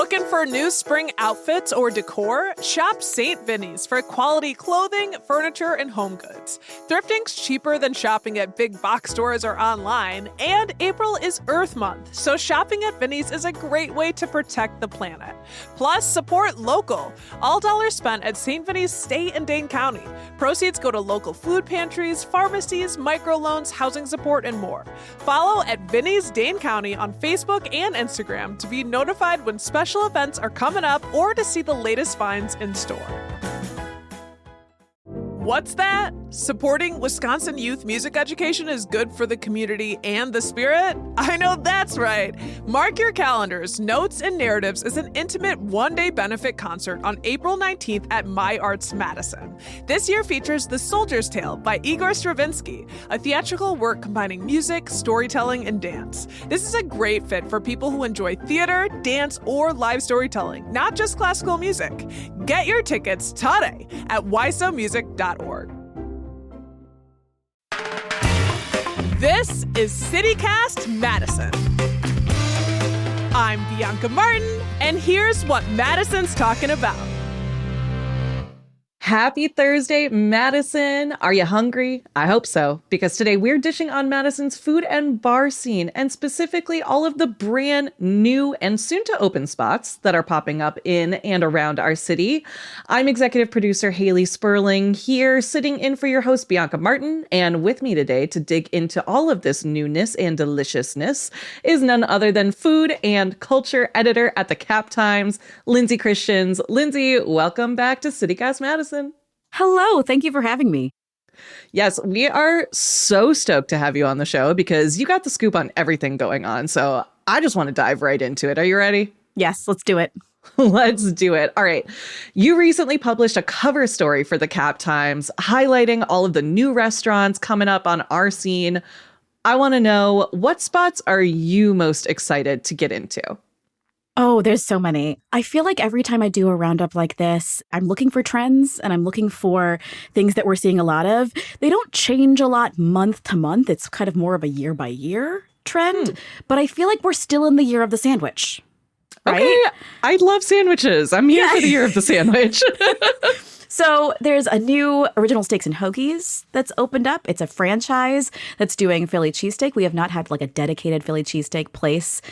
Looking for new spring outfits or decor? Shop St. Vinny's for quality clothing, furniture, and home goods. Thrifting's cheaper than shopping at big box stores or online, and April is Earth Month, so shopping at Vinny's is a great way to protect the planet. Plus, support local. All dollars spent at St. Vinny's stay in Dane County. Proceeds go to local food pantries, pharmacies, microloans, housing support, and more. Follow at Vinny's Dane County on Facebook and Instagram to be notified when special events are coming up or to see the latest finds in store. What's that? Supporting Wisconsin youth music education is good for the community and the spirit? I know that's right. Mark your calendars. Notes and Narratives is an intimate one-day benefit concert on April 19th at My Arts Madison. This year features The Soldier's Tale by Igor Stravinsky, a theatrical work combining music, storytelling, and dance. This is a great fit for people who enjoy theater, dance, or live storytelling, not just classical music. Get your tickets today at wisomusic.org. This is CityCast Madison. I'm Bianca Martin, and here's what Madison's talking about. Happy Thursday, Madison. Are you hungry? I hope so, because today we're dishing on Madison's food and bar scene, and specifically all of the brand new and soon to open spots that are popping up in and around our city. I'm executive producer Haley Sperling here, sitting in for your host Bianca Martin, and with me today to dig into all of this newness and deliciousness is none other than food and culture editor at the Cap Times, Lindsay Christians. Lindsay, welcome back to CityCast Madison. Hello. Thank you for having me. Yes, we are so stoked to have you on the show because you got the scoop on everything going on. So I just want to dive right into it. Are you ready? Yes, let's do it. Let's do it. All right. You recently published a cover story for the Cap Times highlighting all of the new restaurants coming up on our scene. I want to know, what spots are you most excited to get into? Oh, there's so many. I feel like every time I do a roundup like this, I'm looking for trends and I'm looking for things that we're seeing a lot of. They don't change a lot month to month. It's kind of more of a year by year trend. But I feel like we're still in the year of the sandwich. Right? Okay. I love sandwiches. I'm here for the year of the sandwich. So there's a new Original Steaks and Hoagies that's opened up. It's a franchise that's doing Philly cheesesteak. We have not had like a dedicated Philly cheesesteak place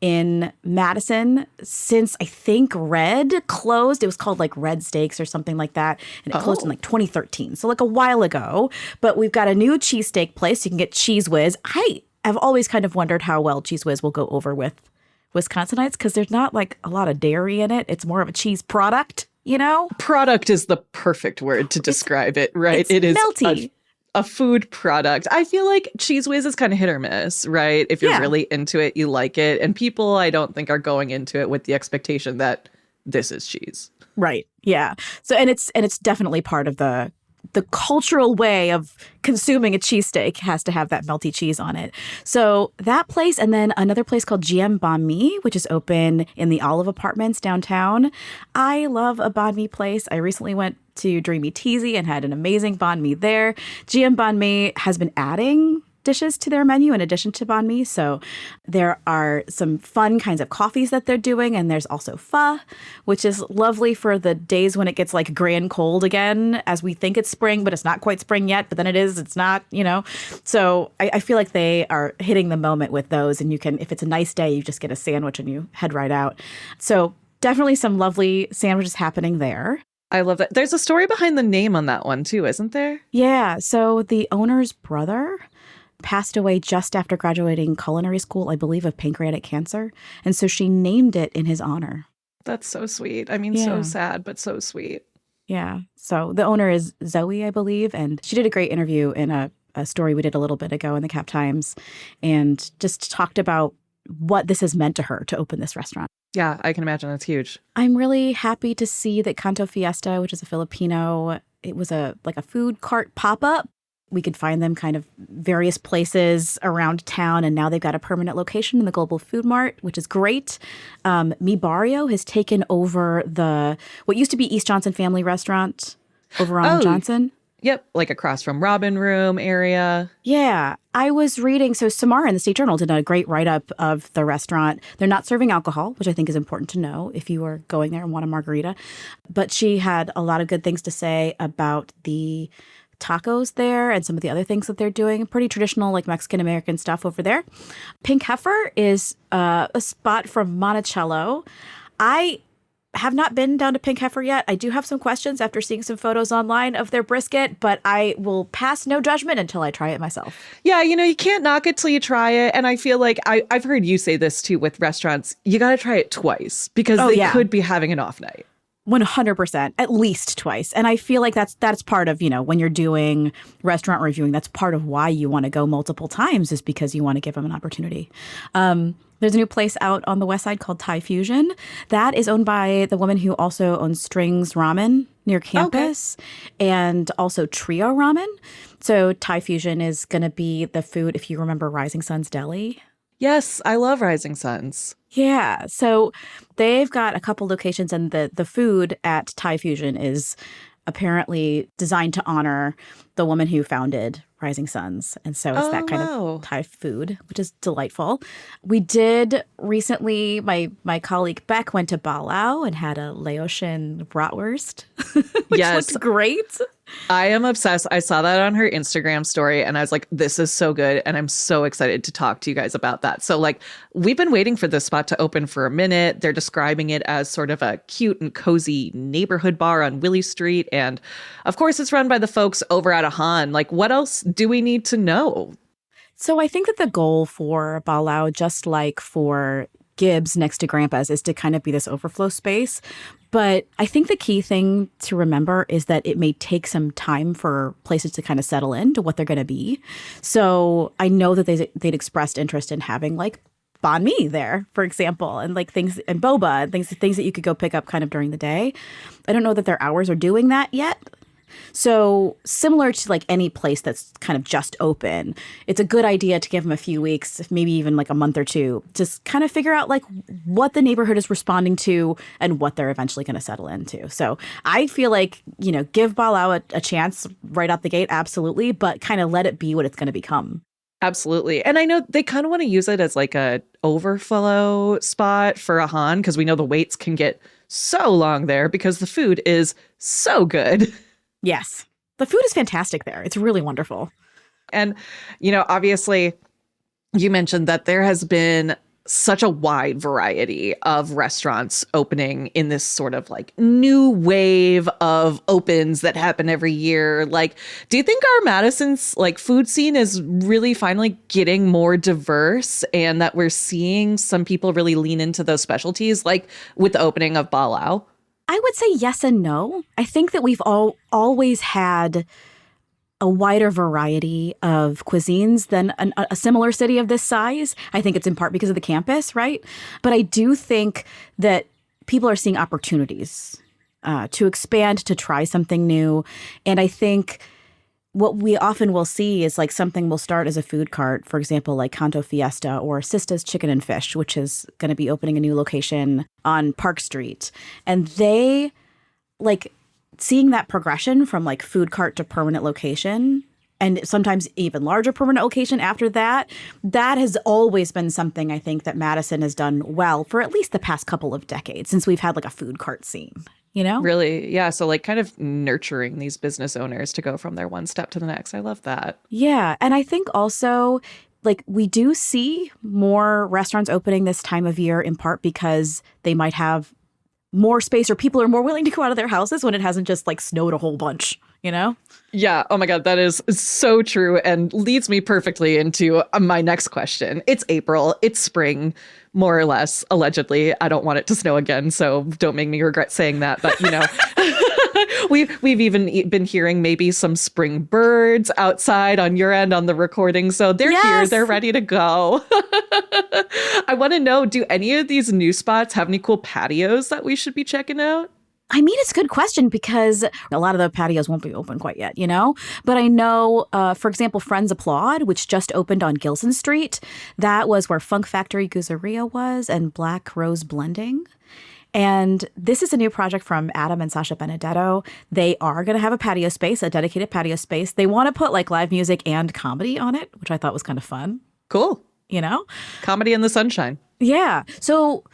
in Madison since I think Red closed. It was called like Red Steaks or something like that. And it closed in like 2013. So like a while ago. But we've got a new cheesesteak place. You can get Cheese Whiz. I have always kind of wondered how well Cheese Whiz will go over with Wisconsinites because there's not like a lot of dairy in it. It's more of a cheese product, you know? Product is the perfect word to describe it, right? It is melty. A food product. I feel like Cheese Whiz is kind of hit or miss, right? If you're really into it, you like it. And people, I don't think, are going into it with the expectation that this is cheese. Right. Yeah. So and it's definitely part of the cultural way of consuming a cheesesteak has to have that melty cheese on it. So that place, and then another place called GM Banh Mi, which is open in the Olive Apartments downtown. I love a banh mi place. I recently went to Dreamy Teasy and had an amazing banh mi there. GM Banh Mi has been adding dishes to their menu in addition to banh mi. So there are some fun kinds of coffees that they're doing. And there's also pho, which is lovely for the days when it gets like grand cold again, as we think it's spring, but it's not quite spring yet. But then it is, it's not, you know. So I feel like they are hitting the moment with those. And you can, if it's a nice day, you just get a sandwich and you head right out. So definitely some lovely sandwiches happening there. I love that. There's a story behind the name on that one too, isn't there? Yeah. So the owner's brother passed away just after graduating culinary school, I believe, of pancreatic cancer. And so she named it in his honor. That's so sweet. I mean, so sad, but so sweet. Yeah. So the owner is Zoe, I believe. And she did a great interview in a story we did a little bit ago in the Cap Times and just talked about what this has meant to her to open this restaurant. Yeah, I can imagine. That's huge. I'm really happy to see that Canto Fiesta, which is a Filipino, it was a food cart pop-up. We could find them kind of various places around town, and now they've got a permanent location in the Global Food Mart, which is great. Mi Barrio has taken over what used to be East Johnson Family Restaurant over on Johnson. Yep, like across from Robin Room area. Yeah, I was reading. So Samara in the State Journal did a great write-up of the restaurant. They're not serving alcohol, which I think is important to know if you are going there and want a margarita. But she had a lot of good things to say about the tacos there and some of the other things that they're doing. Pretty traditional, like Mexican-American stuff over there. Pink Heifer is a spot from Monticello. I have not been down to Pink Heifer yet. I do have some questions after seeing some photos online of their brisket, but I will pass no judgment until I try it myself. Yeah, you can't knock it till you try it. And I feel like I've heard you say this too with restaurants. You got to try it twice because they could be having an off night. 100%, at least twice. And I feel like that's part of, when you're doing restaurant reviewing, that's part of why you want to go multiple times, is because you want to give them an opportunity. There's a new place out on the west side called Thai Fusion. That is owned by the woman who also owns Strings Ramen near campus, and also Trio Ramen. So Thai Fusion is going to be the food, if you remember Rising Sun's Deli. Yes, I love Rising Suns. Yeah, so they've got a couple locations, and the food at Thai Fusion is apparently designed to honor the woman who founded Rising Suns. And so it's that kind of Thai food, which is delightful. We did recently, my colleague Beck went to Balau and had a Laotian bratwurst, which looked great. I am obsessed. I saw that on her Instagram story and I was like, this is so good. And I'm so excited to talk to you guys about that. So like, we've been waiting for this spot to open for a minute. They're describing it as sort of a cute and cozy neighborhood bar on Willie Street. And of course, it's run by the folks over at Ahan. Like, what else do we need to know? So I think that the goal for Balau, just like for Gibbs next to Grandpa's, is to kind of be this overflow space. But I think the key thing to remember is that it may take some time for places to kind of settle into what they're going to be. So I know that they'd expressed interest in having like banh mi there, for example, and like things, and boba, and things that you could go pick up kind of during the day. I don't know that their hours are doing that yet. So similar to like any place that's kind of just open, it's a good idea to give them a few weeks, maybe even like a month or two, to kind of figure out like what the neighborhood is responding to and what they're eventually going to settle into. So I feel like, give Balau a chance right out the gate, absolutely, but kind of let it be what it's going to become. Absolutely. And I know they kind of want to use it as like a overflow spot for Ahan, because we know the waits can get so long there because the food is so good. Yes. The food is fantastic there. It's really wonderful. And, obviously, you mentioned that there has been such a wide variety of restaurants opening in this sort of like new wave of opens that happen every year. Like, do you think our Madison's like food scene is really finally getting more diverse, and that we're seeing some people really lean into those specialties, like with the opening of Balau? I would say yes and no. I think that we've always had a wider variety of cuisines than a similar city of this size. I think it's in part because of the campus, right? But I do think that people are seeing opportunities to expand, to try something new. And I think what we often will see is like something will start as a food cart, for example, like Canto Fiesta or Sista's Chicken and Fish, which is going to be opening a new location on Park Street. And they like seeing that progression from like food cart to permanent location, and sometimes even larger permanent location after that. That has always been something I think that Madison has done well for at least the past couple of decades since we've had like a food cart scene. Really? Yeah. So like kind of nurturing these business owners to go from their one step to the next. I love that. Yeah. And I think also like we do see more restaurants opening this time of year, in part because they might have more space, or people are more willing to go out of their houses when it hasn't just like snowed a whole bunch, Yeah. Oh my God. That is so true, and leads me perfectly into my next question. It's April. It's spring, more or less, allegedly. I don't want it to snow again, so don't make me regret saying that. But, we've even been hearing maybe some spring birds outside on your end on the recording. So they're here. They're ready to go. I want to know, do any of these new spots have any cool patios that we should be checking out? I mean, it's a good question because a lot of the patios won't be open quite yet, But I know, for example, Friends Applaud, which just opened on Gilson Street. That was where Funk Factory Guzzeria was and Black Rose Blending. And this is a new project from Adam and Sasha Benedetto. They are going to have a patio space, a dedicated patio space. They want to put like live music and comedy on it, which I thought was kind of fun. Cool. You know? Comedy in the sunshine. Yeah. So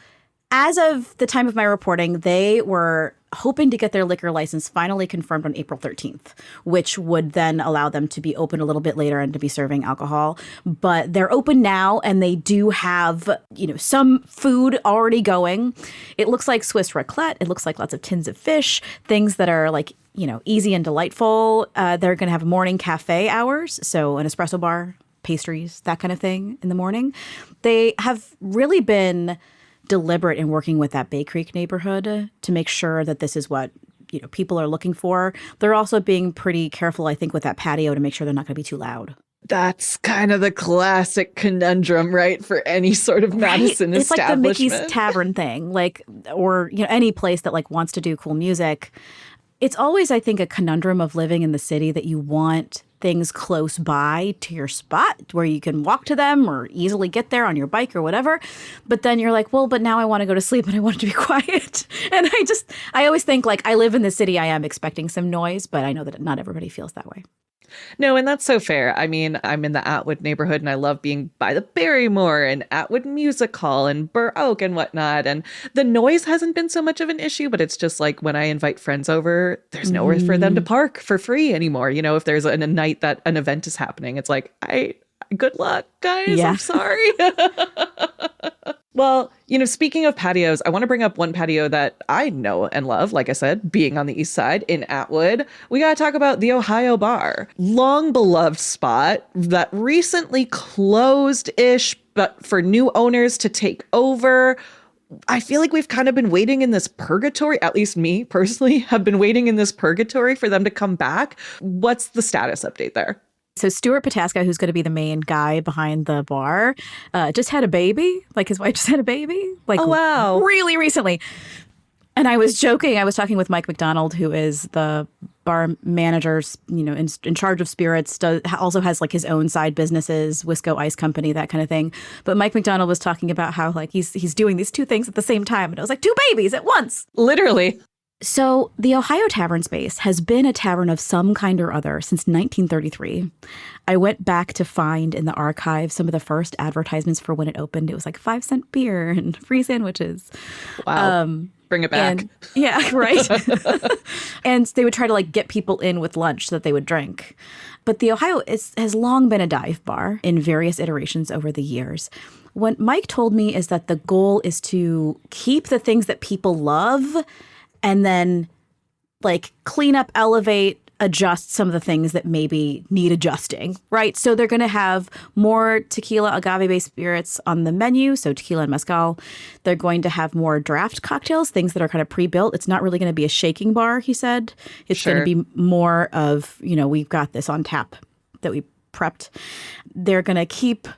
as of the time of my reporting, they were hoping to get their liquor license finally confirmed on April 13th, which would then allow them to be open a little bit later and to be serving alcohol. But they're open now, and they do have, some food already going. It looks like Swiss raclette. It looks like lots of tins of fish, things that are like, easy and delightful. They're going to have morning cafe hours, so an espresso bar, pastries, that kind of thing in the morning. They have really been deliberate in working with that Bay Creek neighborhood to make sure that this is what people are looking for. They're also being pretty careful, I think, with that patio to make sure they're not going to be too loud. That's kind of the classic conundrum, right? For any sort of Madison It's establishment. It's like the Mickey's Tavern thing, or any place that wants to do cool music. It's always, I think, a conundrum of living in the city that you want things close by to your spot where you can walk to them or easily get there on your bike or whatever. But then you're like, well, but now I want to go to sleep and I want it to be quiet. And I always think I live in the city. I am expecting some noise, but I know that not everybody feels that way. No, and that's so fair. I mean, I'm in the Atwood neighborhood and I love being by the Barrymore and Atwood Music Hall and Burr Oak and whatnot. And the noise hasn't been so much of an issue, but it's just like when I invite friends over, there's nowhere for them to park for free anymore. If there's a night that an event is happening, it's like, good luck, guys. Yeah. I'm sorry. Well, speaking of patios, I want to bring up one patio that I know and love, like I said, being on the east side in Atwood. We got to talk about the Ohio Bar. Long beloved spot that recently closed-ish, but for new owners to take over. I feel like we've kind of been waiting in this purgatory, at least me personally have been waiting in this purgatory for them to come back. What's the status update there? So Stuart Pataska, who's going to be the main guy behind the bar, just had a baby. His wife just had a baby. Oh, wow. Really recently. And I was joking. I was talking with Mike McDonald, who is the bar manager, in charge of spirits, also has his own side businesses, Wisco Ice Company, that kind of thing. But Mike McDonald was talking about how he's doing these two things at the same time. And I was like, two babies at once. Literally. So the Ohio Tavern Space has been a tavern of some kind or other since 1933. I went back to find in the archive some of the first advertisements for when it opened. It was 5-cent beer and free sandwiches. Wow. Bring it back. Yeah, right. And they would try to get people in with lunch so that they would drink. But the Ohio has long been a dive bar in various iterations over the years. What Mike told me is that the goal is to keep the things that people love and then clean up, elevate, adjust some of the things that maybe need adjusting, right? So they're going to have more tequila agave-based spirits on the menu, so tequila and mezcal. They're going to have more draft cocktails, things that are kind of pre-built. It's not really going to be a shaking bar, he said. It's going to be more of, we've got this on tap that we prepped. They're going to keep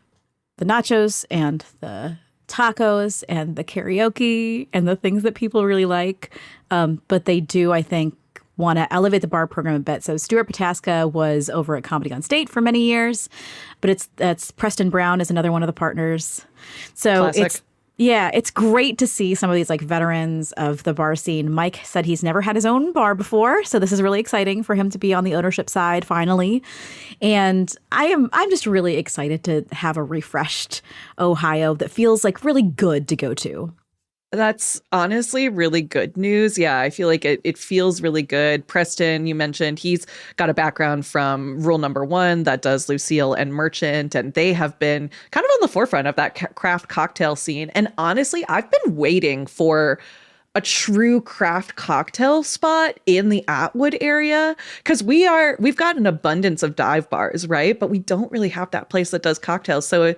the nachos and the tacos and the karaoke and the things that people really like. But they do, I think, want to elevate the bar program a bit. So Stuart Pataska was over at Comedy on State for many years, but that's Preston Brown is another one of the partners. So Classic. It's great to see some of these veterans of the bar scene. Mike said he's never had his own bar before, so this is really exciting for him to be on the ownership side finally. And I'm just really excited to have a refreshed Ohio that feels really good to go to. That's honestly really good news. Yeah, I feel like it feels really good. Preston, you mentioned, he's got a background from Rule Number One that does Lucille and Merchant, and they have been kind of on the forefront of that craft cocktail scene. And honestly, I've been waiting for a true craft cocktail spot in the Atwood area because we've got an abundance of dive bars, right? But we don't really have that place that does cocktails. So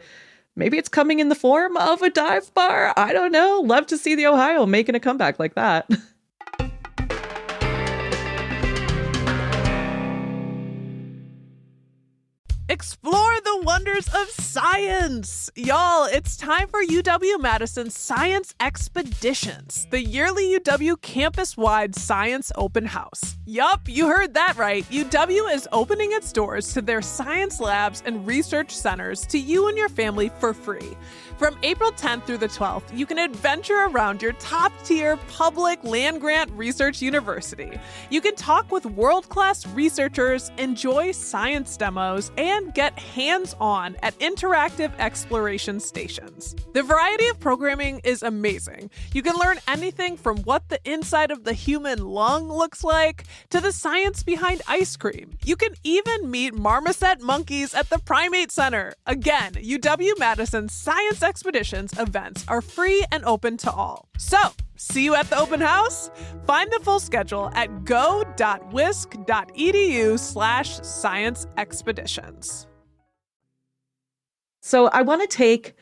maybe it's coming in the form of a dive bar. I don't know. Love to see the Ohio making a comeback like that. Explore the wonders of science! Y'all, it's time for UW-Madison's Science Expeditions, the yearly UW campus-wide science open house. Yup, you heard that right. UW is opening its doors to their science labs and research centers to you and your family for free. From April 10th through the 12th, you can adventure around your top-tier public land-grant research university. You can talk with world-class researchers, enjoy science demos, and get hands-on at interactive exploration stations. The variety of programming is amazing. You can learn anything from what the inside of the human lung looks like to the science behind ice cream. You can even meet marmoset monkeys at the Primate Center. Again, UW-Madison's science expeditions events are free and open to all. So, see you at the open house? Find the full schedule at go.wisc.edu/science expeditions. So I want to take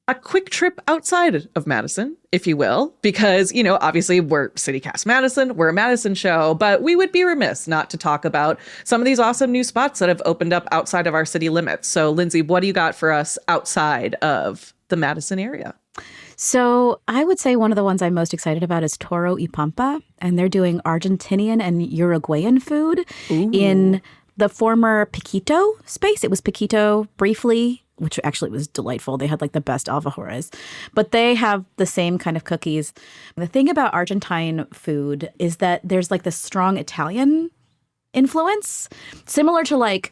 a quick trip outside of Madison, if you will, because, obviously we're CityCast Madison, we're a Madison show, but we would be remiss not to talk about some of these awesome new spots that have opened up outside of our city limits. So, Lindsay, what do you got for us outside of the Madison area? So I would say one of the ones I'm most excited about is Toro y Pampa, and they're doing Argentinian and Uruguayan food in the former Piquito space. It was Piquito briefly, which actually was delightful. They had like the best alfajores, but they have the same kind of cookies. The thing about Argentine food is that there's like this strong Italian influence, similar to like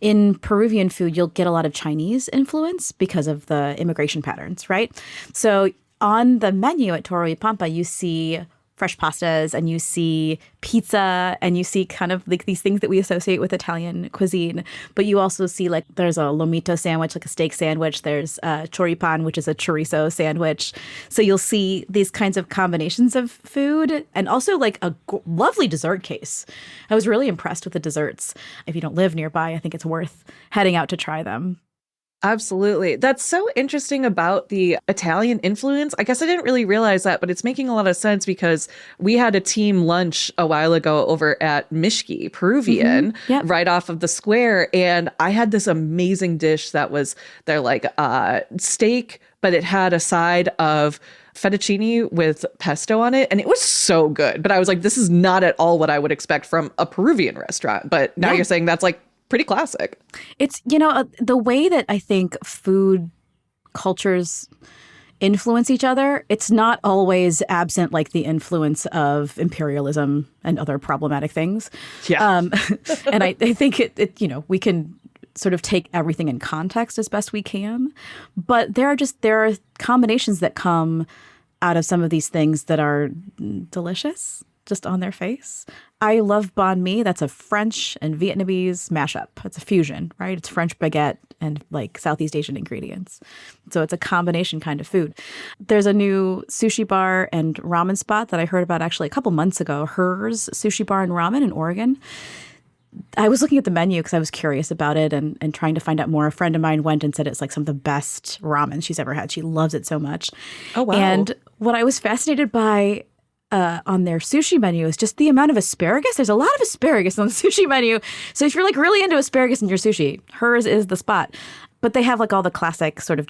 in Peruvian food, you'll get a lot of Chinese influence because of the immigration patterns, right? So on the menu at Toro y Pampa, you see fresh pastas and you see pizza and you see kind of like these things that we associate with Italian cuisine. But you also see like there's a lomito sandwich, like a steak sandwich. There's choripan, which is a chorizo sandwich. So you'll see these kinds of combinations of food and also like a lovely dessert case. I was really impressed with the desserts. If you don't live nearby, I think it's worth heading out to try them. Absolutely. That's so interesting about the Italian influence. I guess I didn't really realize that, but it's making a lot of sense because we had a team lunch a while ago over at Mishki, Peruvian, right off of the square. And I had this amazing dish that was their like steak, but it had a side of fettuccine with pesto on it. And it was so good. But I was like, this is not at all what I would expect from a Peruvian restaurant. But now you're saying that's like pretty classic. It's, the way that I think food cultures influence each other, it's not always absent like the influence of imperialism and other problematic things. Yeah. And I think it, we can sort of take everything in context as best we can. But there are combinations that come out of some of these things that are delicious just on their face. I love banh mi. That's a French and Vietnamese mashup. It's a fusion, right? It's French baguette and like Southeast Asian ingredients. So it's a combination kind of food. There's a new sushi bar and ramen spot that I heard about actually a couple months ago, Hers Sushi Bar and Ramen in Oregon. I was looking at the menu because I was curious about it and trying to find out more. A friend of mine went and said it's like some of the best ramen she's ever had. She loves it so much. Oh, wow. And what I was fascinated by on their sushi menu is just the amount of asparagus. There's a lot of asparagus on the sushi menu. So if you're like really into asparagus in your sushi, Hers is the spot. But they have like all the classic sort of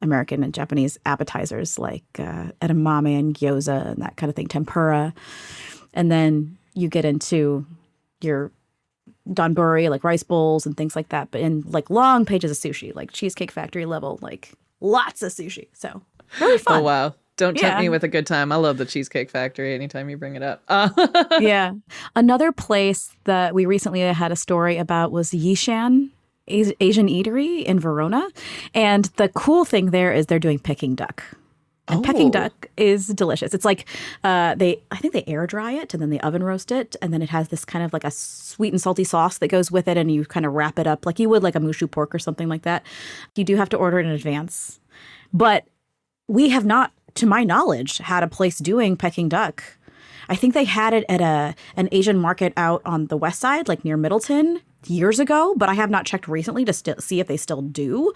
American and Japanese appetizers like edamame and gyoza and that kind of thing, tempura. And then you get into your donburi, like rice bowls and things like that. But in like long pages of sushi, like Cheesecake Factory level, like lots of sushi. So really fun. Oh, wow. Don't tempt me with a good time. I love the Cheesecake Factory anytime you bring it up. Yeah. Another place that we recently had a story about was Yishan Asian Eatery in Verona. And the cool thing there is they're doing Peking duck. And Peking duck is delicious. It's like I think they air dry it and then they oven roast it. And then it has this kind of like a sweet and salty sauce that goes with it. And you kind of wrap it up like you would like a mushu pork or something like that. You do have to order it in advance. But we have not, to my knowledge, had a place doing Peking duck. I think they had it at an Asian market out on the west side, like near Middleton, years ago, but I have not checked recently to see if they still do.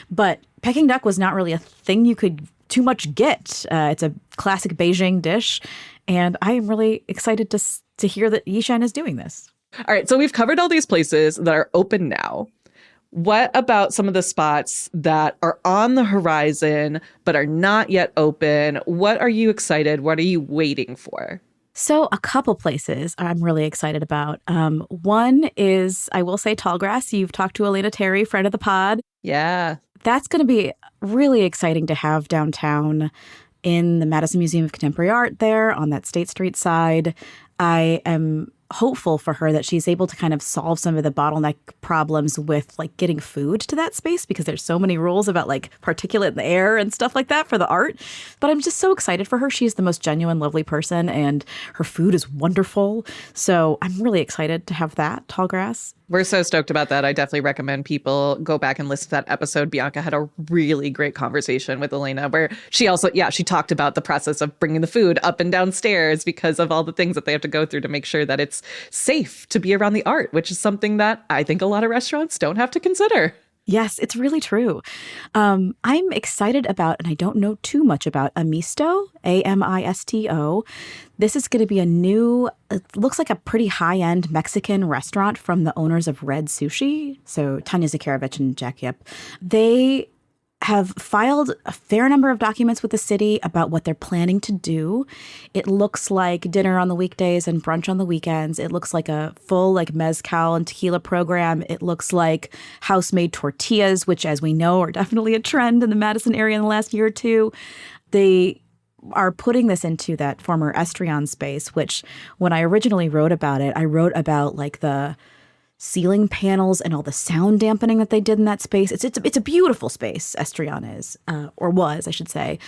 But Peking duck was not really a thing you could too much get. It's a classic Beijing dish, and I am really excited to hear that Yishan is doing this. All right, so we've covered all these places that are open now. What about some of the spots that are on the horizon but are not yet open? What are you excited? What are you waiting for? So a couple places I'm really excited about. One is, I will say, Tallgrass. You've talked to Elena Terry, friend of the pod. Yeah. That's going to be really exciting to have downtown in the Madison Museum of Contemporary Art there on that State Street side. I am hopeful for her that she's able to kind of solve some of the bottleneck problems with like getting food to that space, because there's so many rules about like particulate in the air and stuff like that for the art. But I'm just so excited for her. She's the most genuine, lovely person, and her food is wonderful. So I'm really excited to have that tall grass. We're so stoked about that. I definitely recommend people go back and listen to that episode. Bianca had a really great conversation with Elena where she also, she talked about the process of bringing the food up and downstairs because of all the things that they have to go through to make sure that it's safe to be around the art, which is something that I think a lot of restaurants don't have to consider. Yes, it's really true. I'm excited about, and I don't know too much about, Amisto, Amisto. This is going to be a new, it looks like a pretty high-end Mexican restaurant from the owners of Red Sushi. So Tanya Zakarovich and Jack Yip. They have filed a fair number of documents with the city about what they're planning to do. It looks like dinner on the weekdays and brunch on the weekends. It looks like a full like mezcal and tequila program. It looks like house-made tortillas, which, as we know, are definitely a trend in the Madison area in the last year or two. They are putting this into that former Estrian space, which when I originally wrote about it, I wrote about like the ceiling panels and all the sound dampening that they did in that space. It's a beautiful space, Estrian is, or was, I should say,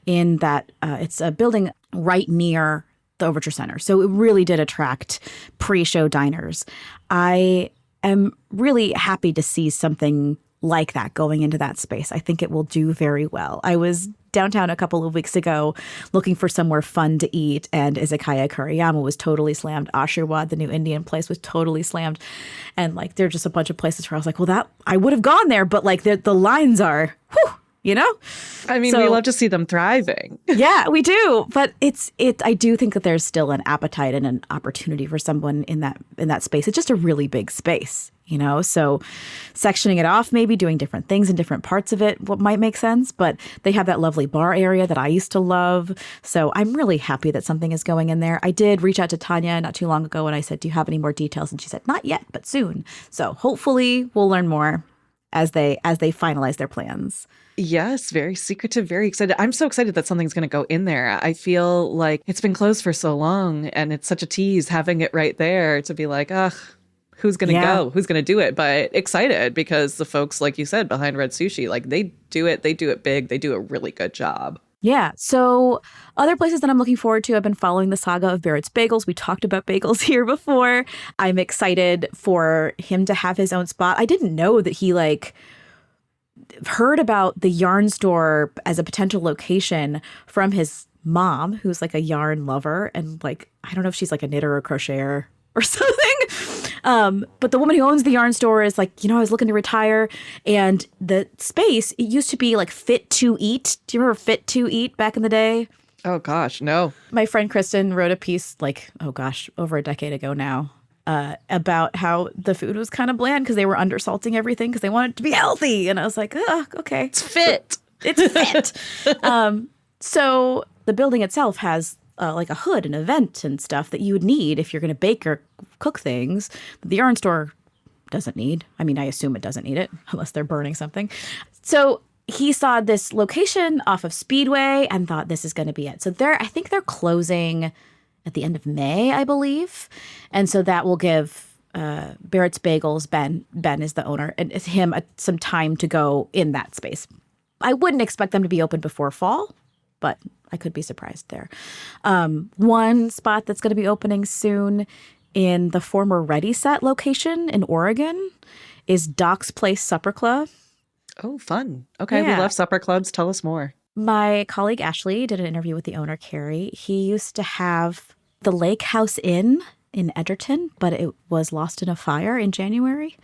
in that it's a building right near the Overture Center. So it really did attract pre-show diners. I am really happy to see something like that going into that space. I think it will do very well. I was downtown a couple of weeks ago looking for somewhere fun to eat, and Izakaya Kuriyama was totally slammed. Ashirwad, the new Indian place, was totally slammed. And like there are just a bunch of places where I was like, well, that I would have gone there, but like the lines are, whew, you know? I mean, we love to see them thriving. Yeah, we do. But I do think that there's still an appetite and an opportunity for someone in that space. It's just a really big space, you know? So sectioning it off, maybe doing different things in different parts of it, what might make sense. But they have that lovely bar area that I used to love. So I'm really happy that something is going in there. I did reach out to Tanya not too long ago and I said, do you have any more details? And she said, not yet, but soon. So hopefully we'll learn more as they finalize their plans. Yes, very secretive, very excited. I'm so excited that something's going to go in there. I feel like it's been closed for so long and it's such a tease having it right there to be like, ugh, who's going to go? Who's going to do it? But excited because the folks, like you said, behind Red Sushi, like they do it big. They do a really good job. Yeah. So other places that I'm looking forward to, I've been following the saga of Barrett's Bagels. We talked about bagels here before. I'm excited for him to have his own spot. I didn't know that he heard about the yarn store as a potential location from his mom, who's like a yarn lover. And like, I don't know if she's like a knitter or crocheter or something. But the woman who owns the yarn store is like, I was looking to retire. And the space, it used to be like Fit to Eat. Do you remember Fit to Eat back in the day? Oh, gosh, no. My friend Kristen wrote a piece over a decade ago now. About how the food was kind of bland because they were undersalting everything because they wanted it to be healthy. And I was like, oh, okay. It's fit. It's fit. So the building itself has like a hood and a vent and stuff that you would need if you're going to bake or cook things. The yarn store doesn't need. I mean, I assume it doesn't need it unless they're burning something. So he saw this location off of Speedway and thought this is going to be it. So I think they're closing at the end of May, I believe. And so that will give Barrett's Bagels, Ben is the owner, and it's him some time to go in that space. I wouldn't expect them to be open before fall, but I could be surprised there. One spot that's going to be opening soon in the former Ready Set location in Oregon is Doc's Place Supper Club. Oh, fun. Okay, Yeah. We love supper clubs. Tell us more. My colleague Ashley did an interview with the owner, Carrie. He used to have the Lake House Inn in Edgerton, but it was lost in a fire in January.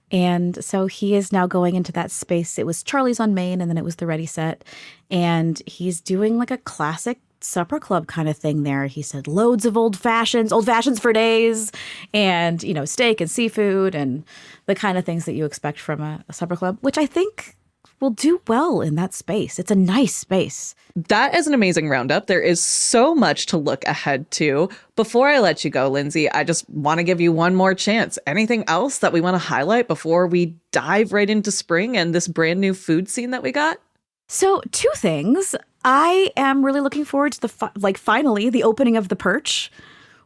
And so he is now going into that space. It was Charlie's on Main, and then it was the Ready Set. And he's doing like a classic supper club kind of thing there. He said loads of old fashions for days, and, steak and seafood and the kind of things that you expect from a supper club, which I think will do well in that space. It's a nice space. That is an amazing roundup. There is so much to look ahead to. Before I let you go, Lindsay, I just want to give you one more chance. Anything else that we want to highlight before we dive right into spring and this brand new food scene that we got? So 2 things. I am really looking forward to finally the opening of the Perch,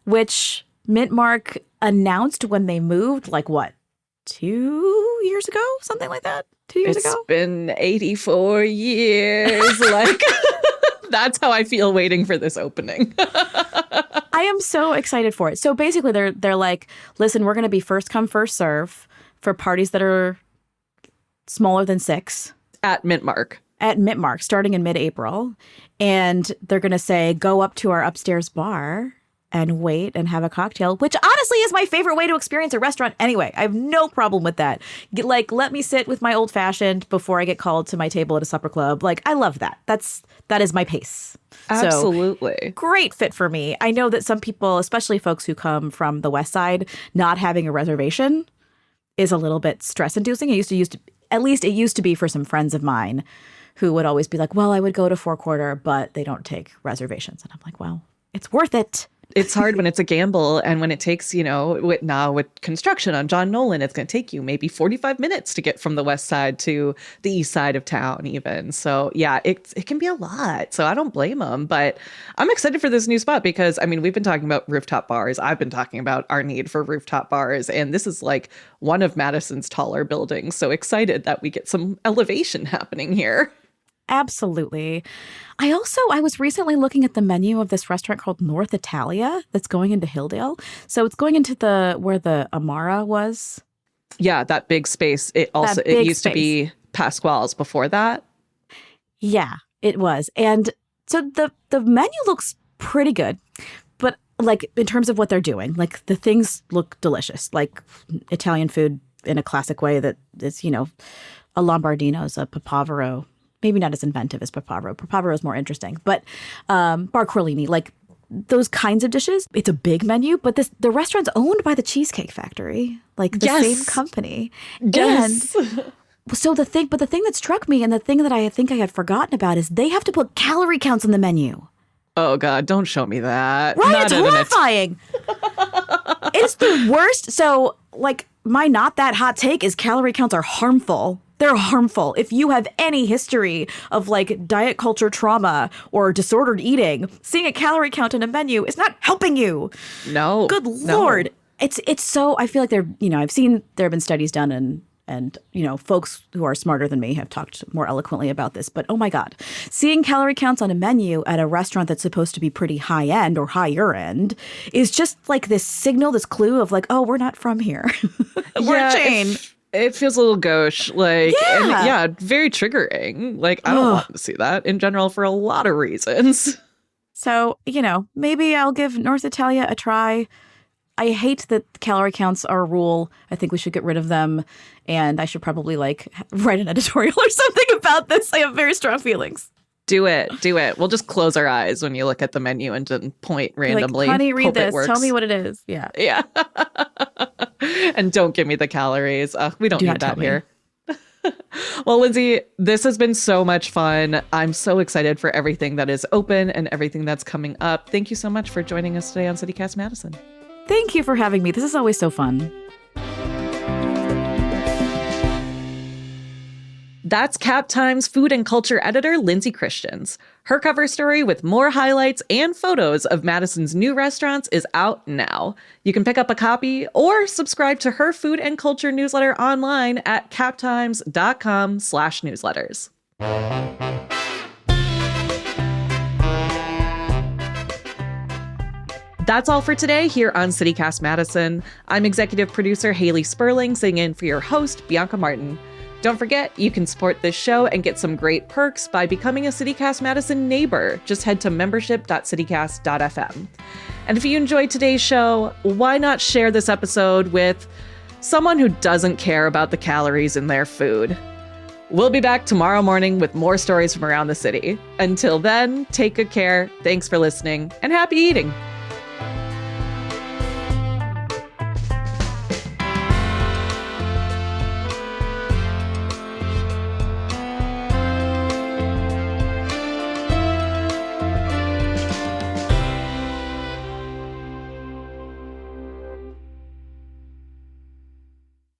which Mint Mark announced when they moved, 2 years ago? Something like that? 2 years ago? It's been 84 years. That's how I feel waiting for this opening. I am so excited for it. So basically they're like, listen, we're going to be first come, first serve for parties that are smaller than 6. At Mint Mark. At Mint Mark, starting in mid-April. And they're going to say, go up to our upstairs bar and wait and have a cocktail, which honestly is my favorite way to experience a restaurant anyway. I have no problem with that. Let me sit with my old fashioned before I get called to my table at a supper club. I love that. That is my pace. Absolutely. So, great fit for me. I know that some people, especially folks who come from the West Side, not having a reservation is a little bit stress inducing. It used to be for some friends of mine who would always be like, well, I would go to 4 Quarter, but they don't take reservations. And I'm like, well, it's worth it. It's hard when it's a gamble, and when it takes, with construction on John Nolan, it's going to take you maybe 45 minutes to get from the west side to the east side of town even. So yeah, it can be a lot. So I don't blame them, but I'm excited for this new spot because, we've been talking about rooftop bars. I've been talking about our need for rooftop bars, and this is one of Madison's taller buildings. So excited that we get some elevation happening here. Absolutely. I was recently looking at the menu of this restaurant called North Italia that's going into Hilldale. So it's going into where the Amara was. Yeah, that big space. It used to be Pasquale's before that. Yeah, it was. And so the menu looks pretty good, but in terms of what they're doing, the things look delicious, like Italian food in a classic way that is, a Lombardino's, a Papavero. Maybe not as inventive as Papavero. Papavero is more interesting. But Bar Corlini, those kinds of dishes. It's a big menu, but the restaurant's owned by the Cheesecake Factory, same company. Yes. And so the thing that struck me and the thing that I think I had forgotten about is they have to put calorie counts on the menu. Oh, God, don't show me that. Right? It's horrifying. It's the worst. So, my not that hot take is calorie counts are harmful. They're harmful. If you have any history of diet culture trauma or disordered eating, seeing a calorie count on a menu is not helping you. No. Good Lord. It's so, I feel like I've seen there have been studies done and folks who are smarter than me have talked more eloquently about this. But oh my God, seeing calorie counts on a menu at a restaurant that's supposed to be pretty high end or higher end is just this signal, this clue of oh, we're not from here. We're a chain. It feels a little gauche, and very triggering. I don't want to see that in general for a lot of reasons. So, maybe I'll give North Italia a try. I hate that calorie counts are a rule. I think we should get rid of them. And I should probably write an editorial or something about this. I have very strong feelings. Do it. We'll just close our eyes when you look at the menu and then point randomly. Honey, read this. Tell me what it is. Yeah. Yeah. And don't give me the calories. We don't need that here. Well, Lindsay, this has been so much fun. I'm so excited for everything that is open and everything that's coming up. Thank you so much for joining us today on CityCast Madison. Thank you for having me. This is always so fun. That's Cap Times food and culture editor, Lindsay Christians. Her cover story with more highlights and photos of Madison's new restaurants is out now. You can pick up a copy or subscribe to her food and culture newsletter online at captimes.com/newsletters. That's all for today here on CityCast Madison. I'm executive producer Haley Sperling, sitting in for your host, Bianca Martin. Don't forget, you can support this show and get some great perks by becoming a CityCast Madison neighbor. Just head to membership.citycast.fm. And if you enjoyed today's show, why not share this episode with someone who doesn't care about the calories in their food? We'll be back tomorrow morning with more stories from around the city. Until then, take good care, thanks for listening, and happy eating!